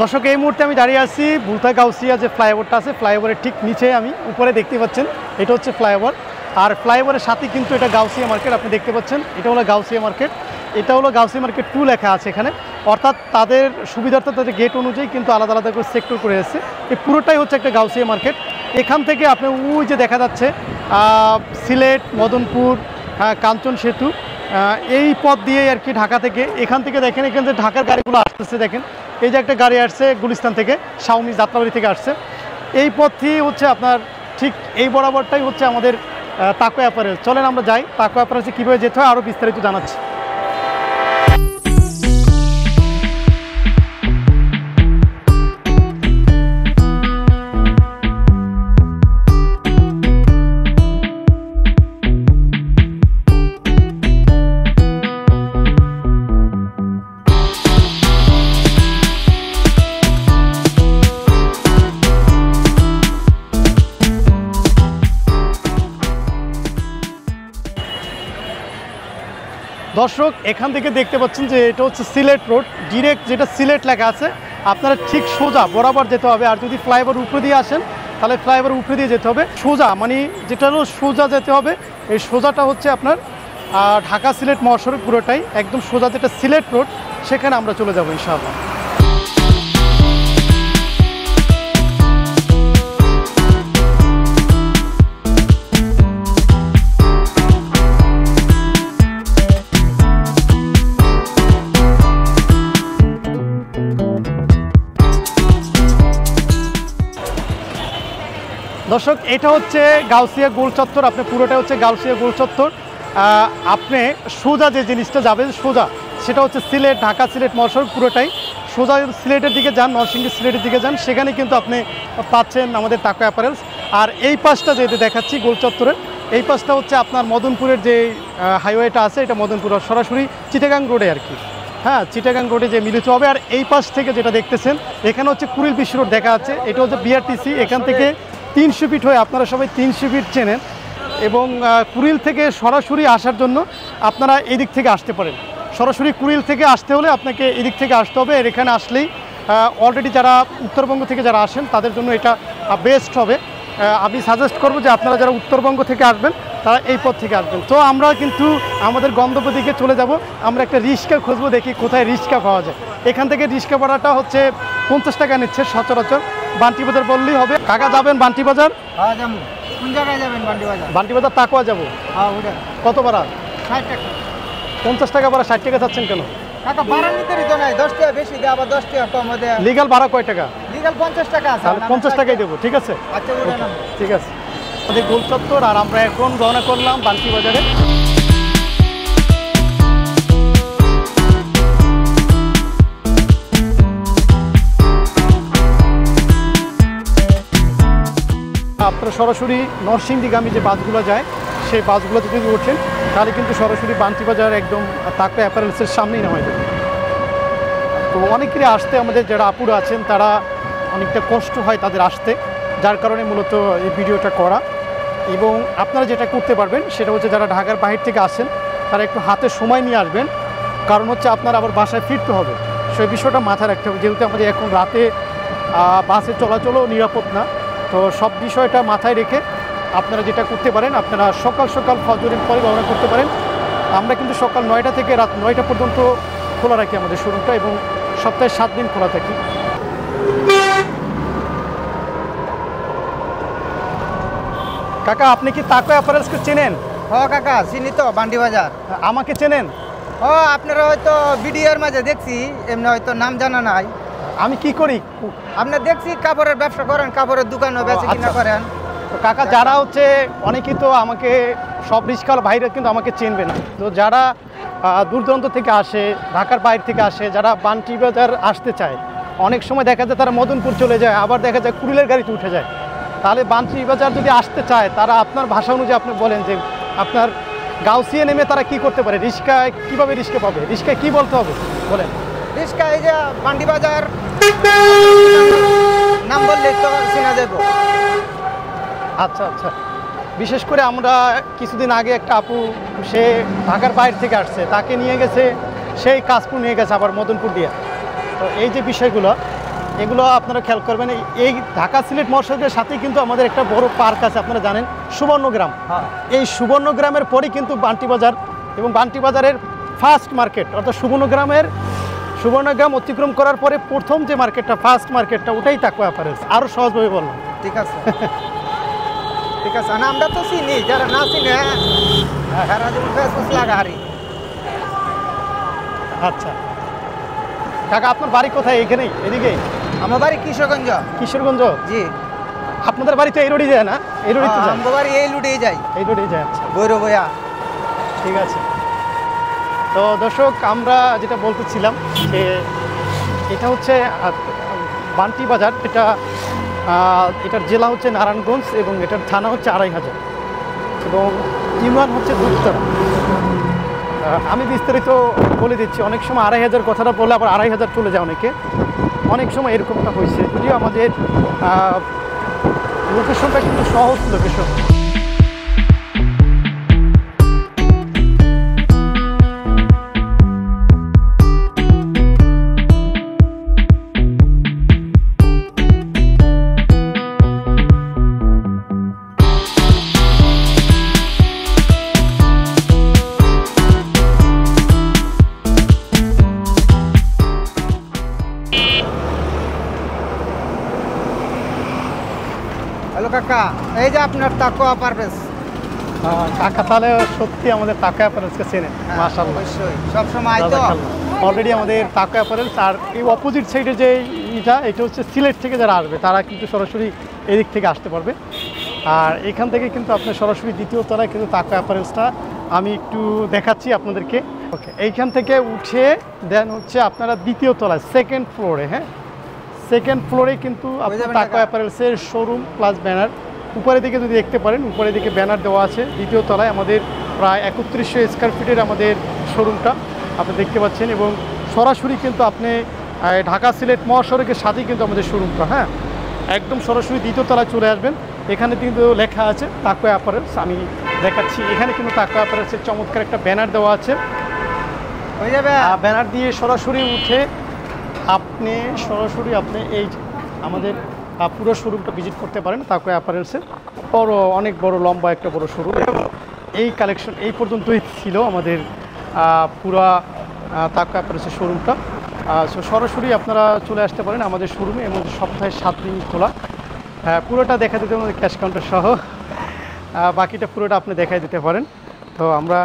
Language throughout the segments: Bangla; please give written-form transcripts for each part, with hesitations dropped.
দর্শক এই মুহূর্তে আমি দাঁড়িয়ে আছি ভুলতা গাউসিয়া যে ফ্লাইওভারটা আছে ফ্লাইওভারের ঠিক নিচে আমি উপরে দেখতে পাচ্ছেন এটা হচ্ছে ফ্লাইওভার আর ফ্লাইওভারের সাথে কিন্তু এটা গাউসিয়া মার্কেট আপনি দেখতে পাচ্ছেন এটা হলো গাউসিয়া মার্কেট এটা হলো গাউসিয়া মার্কেট 2 লেখা আছে এখানে অর্থাৎ তাদের সুবিধার্থে তাদের গেট অনুযায়ী কিন্তু আলাদা আলাদা করে সেক্টর করে এসেছে এই পুরোটাই হচ্ছে একটা গাউসিয়া মার্কেট এখান থেকে আপনি ওই যে দেখা যাচ্ছে সিলেট মদনপুর কাঞ্চন সেতু এই পথ দিয়ে আর কি ঢাকা থেকে এখান থেকে দেখেন এখান থেকে ঢাকার গাড়িগুলো আসতেছে দেখেন এই যে একটা গাড়ি আসছে গুলিস্তান থেকে শাওমি যাত্রাবাড়ি থেকে আসছে এই পথই হচ্ছে আপনার ঠিক এই বরাবরটাই হচ্ছে আমাদের তাকো অ্যাপারেল চলেন আমরা যাই তাকো অ্যাপারেলসে কীভাবে যেতে হয় আরও বিস্তারিত জানাচ্ছি দর্শক এখান থেকে দেখতে পাচ্ছেন যে এটা হচ্ছে সিলেট রোড ডিরেক্ট যেটা সিলেট লেখা আছে আপনারা ঠিক সোজা বরাবর যেতে হবে আর যদি ফ্লাইওভার উপরে দিয়ে আসেন তাহলে ফ্লাইওভার উপরে দিয়ে যেতে হবে সোজা মানে যেটা হলো সোজা যেতে হবে এই সোজাটা হচ্ছে আপনার ঢাকা সিলেট মহাসড়ক পুরোটাই একদম সোজা যেটা সিলেট রোড সেখানে আমরা চলে যাবো ইনশাআল্লাহ দর্শক এটা হচ্ছে গাউসিয়া গোল চত্বর আপনি পুরোটা হচ্ছে গাউসিয়া গোল চত্বর আপনি সোজা যে জিনিসটা যাবেন সোজা সেটা হচ্ছে সিলেট ঢাকা সিলেট মহাসড়ক পুরোটাই সোজা সিলেটের দিকে যান নরসিংদী সিলেটের দিকে যান সেখানে কিন্তু আপনি পাচ্ছেন আমাদের তাকো অ্যাপারেলস আর এই পাশটা যেটা দেখাচ্ছি গোল চত্বরের এই পাশটা হচ্ছে আপনার মদনপুরের যে হাইওয়েটা আছে এটা মদনপুর সরাসরি চিটাগাং রোডে আর কি হ্যাঁ চিটাগাং রোডে যে মিলিত হবে আর এই পাশ থেকে যেটা দেখতেছেন এখানে হচ্ছে কুড়িল বিশ্ব রোড দেখা আছে এটা হচ্ছে বিআরটিসি এখান থেকে 300 ফিট হয়ে আপনারা সবাই 300 ফিট চেনেন এবং কুড়িল থেকে সরাসরি আসার জন্য আপনারা এই দিক থেকে আসতে পারেন সরাসরি কুড়িল থেকে আসতে হলে আপনাকে এদিক থেকে আসতে হবে আর এখানে আসলেই অলরেডি যারা উত্তরবঙ্গ থেকে যারা আসেন তাদের জন্য এটা বেস্ট হবে আমি সাজেস্ট করবো যে আপনারা যারা উত্তরবঙ্গ থেকে আসবেন তারা এই পথ থেকে আসবেন তো আমরা কিন্তু আমাদের গন্তব্য দিকে চলে যাব আমরা একটা রিক্সা খুঁজবো দেখি কোথায় রিক্সা পাওয়া যায় এখান থেকে রিক্সা ভাড়াটা হচ্ছে 50 টাকা নিচ্ছে সচরাচর বান্টি বাজার বললেই হবে কাকা যাবেন বান্টি বাজার কোন জায়গায় যাবেন বান্টি বাজার তাকুয়া যাবো কত ভাড়া 60 টাকা 50 টাকা ভাড়া 60 টাকা চাচ্ছেন কেন টাকা ভাড়া নিতে তো নাই 10 টাকা বেশি দেয় আবার 10 টাকা কম দেয় লিগ্যাল ভাড়া কয় টাকা লিগ্যাল 50 টাকা আছে তাহলে 50 টাকাই দেবো ঠিক আছে আচ্ছা ওটা নাম ঠিক আছে আমাদের গোল চত্বর আর আমরা এখন রওনা করলাম বান্টি বাজারে আপনারা সরাসরি নরসিংদীগামী যে বাসগুলো যায় সেই বাসগুলোতে যদি ওঠেন তাহলে কিন্তু সরাসরি বান্টি বাজার একদম তাকো অ্যাপারেলসের সামনেই নামাই যাবে তো অনেকেরই আসতে আমাদের যারা আপুরা আছেন তারা অনেকটা কষ্ট হয় তাদের আসতে যার কারণে মূলত এই ভিডিওটা করা এবং আপনারা যেটা করতে পারবেন সেটা হচ্ছে যারা ঢাকার বাহির থেকে আসেন তারা একটু হাতে সময় নিয়ে আসবেন কারণ হচ্ছে আপনার আবার বাসায় ফিরতে হবে সেই বিষয়টা মাথায় রাখতে হবে যেহেতু আমাদের এখন রাতে বাসে চলাচলও নিরাপদ না তো সব বিষয়টা মাথায় রেখে আপনারা যেটা করতে পারেন আপনারা সকাল সকাল ফজরের পরে রওনা করতে পারেন আমরা কিন্তু সকাল 9টা থেকে রাত 9টা পর্যন্ত খোলা রাখি আমাদের শোরুমটা এবং সপ্তাহে 7 দিন খোলা থাকি কাকা আপনি কি তাকো অ্যাপারেলসকে চেনেন কাকা চিনি তো বান্টি বাজার আমাকে চেনেন আপনারা হয়তো ভিডিওর মাঝে দেখছি এমনি হয়তো নাম জানা নাই আমি কি করি আপনি দেখছি কাপড়ের ব্যবসা করেন কাপড়ের দোকানও বেচা কিনা করেন তো কাকা যারা হচ্ছে অনেকেই তো আমাকে সব রিক্সাওয়ালা ভাইরা কিন্তু আমাকে চিনবে না তো যারা দূর দূরান্ত থেকে আসে ঢাকার বাইরে থেকে আসে যারা বান্টি বাজার আসতে চায় অনেক সময় দেখা যায় তারা মদনপুর চলে যায় আবার দেখা যায় কুড়িলের গাড়িতে উঠে যায় তাহলে বান্টি বাজার যদি আসতে চায় তারা আপনার ভাষা অনুযায়ী আপনি বলেন যে আপনার গাউসিয়া নেমে তারা কি করতে পারে রিক্সায় কীভাবে রিক্সা পাবে রিক্সায় কী বলতে হবে বলেন রিক্সা এই যে বান্টি বাজার নাম বললে তো চেনা যাব আচ্ছা আচ্ছা বিশেষ করে আমরা কিছুদিন আগে একটা আপু সে ঢাকার বাইরে থেকে আসছে তাকে নিয়ে গেছে সেই কাশপুর নিয়ে গেছে আবার মদনপুর দিয়ে তো এই যে বিষয়গুলো এগুলো আপনারা খেয়াল করবেন। এই ঢাকা সিলেট মহাসড়কের সাথেই কিন্তু আমাদের একটা বড় পার্ক আছে, আপনারা জানেন, সুবর্ণগ্রাম। হ্যাঁ। এই সুবর্ণগ্রামের পরেই কিন্তু বান্টি বাজার, এবং বান্টি বাজারের ফার্স্ট মার্কেট অর্থাৎ সুবর্ণগ্রাম অতিক্রম করার পরে প্রথম যে মার্কেটটা, ফার্স্ট মার্কেটটা, ওটাই তাকওয়া অ্যাপারেলস। আরও সহজভাবে বললাম। ঠিক আছে ঠিক আছে, না আমরা তো চিনি, যারা না চিনে হেরা যেমন ফেসবুক লাগা হারি। আচ্ছা কাকা, আপনার বাড়ি কোথায়? এখানেই, এদিকে? আমার বাড়ি কিশোরগঞ্জ। কিশোরগঞ্জ? জি। আপনাদের বাড়ি তো এই রোডই যায় না? এই রোডই তো যায়? আমার বাড়ি এই লুটেই যাই। এই রোডেই যায়। আচ্ছা বৈরব ভাইয়া। ঠিক আছে। তো দর্শক, আমরা যেটা বলতেছিলাম যে এটা হচ্ছে বান্টি বাজার, এটার জেলা হচ্ছে নারায়ণগঞ্জ এবং এটার থানা হচ্ছে 2500 এবং ইউনিয়ন হচ্ছে দুধতলা। আমি বিস্তারিত বলে দিচ্ছি। অনেক সময় 2500 কথাটা বললে আবার 2500 চলে যায় অনেকে, অনেক সময় এরকমটা হয়েছে। যদিও আমাদের লোকেশনটা কিন্তু সহজ লোকেশন। হ্যালো কাকা, এই যে আপনার তাকওয়া পারভেজ। কাকা তাহলে সত্যি আমাদের তাকওয়া অ্যাপারেলসকে চেনেন? মাশাআল্লাহ, অবশ্যই, সবসময় তো। অলরেডি আমাদের তাকওয়া অ্যাপারেলস। আর এই অপোজিট সাইডে যে এটা হচ্ছে সিলেট থেকে যারা আসবে তারা কিন্তু সরাসরি এদিক থেকে আসতে পারবে। আর এখান থেকে কিন্তু আপনার সরাসরি দ্বিতীয় তলায় কিন্তু তাকওয়া অ্যাপারেলসটা আমি একটু দেখাচ্ছি আপনাদেরকে। ওকে, এইখান থেকে উঠে দেন হচ্ছে আপনারা দ্বিতীয় তলায় সেকেন্ড ফ্লোরে, হ্যাঁ, সেকেন্ড ফ্লোরে কিন্তু আপনার তাকওয়া অ্যাপারেলসের শোরুম প্লাস ব্যানার। উপরের দিকে যদি দেখতে পারেন, উপরের দিকে ব্যানার দেওয়া আছে। দ্বিতীয় তলায় আমাদের প্রায় 3100 স্কোয়ার ফিটের আমাদের শোরুমটা আপনি দেখতে পাচ্ছেন, এবং সরাসরি কিন্তু আপনি ঢাকা সিলেট মহাসড়কের সাথেই কিন্তু আমাদের শোরুমটা, হ্যাঁ, একদম সরাসরি দ্বিতীয় তলায় চলে আসবেন। এখানে কিন্তু লেখা আছে তাকওয়া অ্যাপারেলস। আমি দেখাচ্ছি, এখানে কিন্তু তাকওয়া অ্যাপারেলসের চমৎকার একটা ব্যানার দেওয়া আছে। হয়ে যাবে। ব্যানার দিয়ে সরাসরি উঠে আপনি এই আমাদের পুরো শোরুমটা ভিজিট করতে পারেন। তাকওয়া অ্যাপারেলসের অনেক বড় লম্বা একটা বড় শোরুম। এই কালেকশন এই পর্যন্তই ছিল আমাদের পুরা তাকওয়া অ্যাপারেলসের শোরুমটা। সরাসরি আপনারা চলে আসতে পারেন আমাদের শোরুমে, এবং সপ্তাহে 7 দিন খোলা। পুরোটা দেখা দিতে আমাদের ক্যাশ কাউন্টার সহ, বাকিটা পুরোটা আপনি দেখাই দিতে পারেন। তো আমরা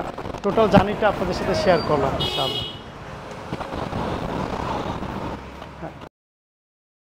টোটাল জার্নিটা আপনাদের সাথে শেয়ার করলাম ইনশাআল্লাহ।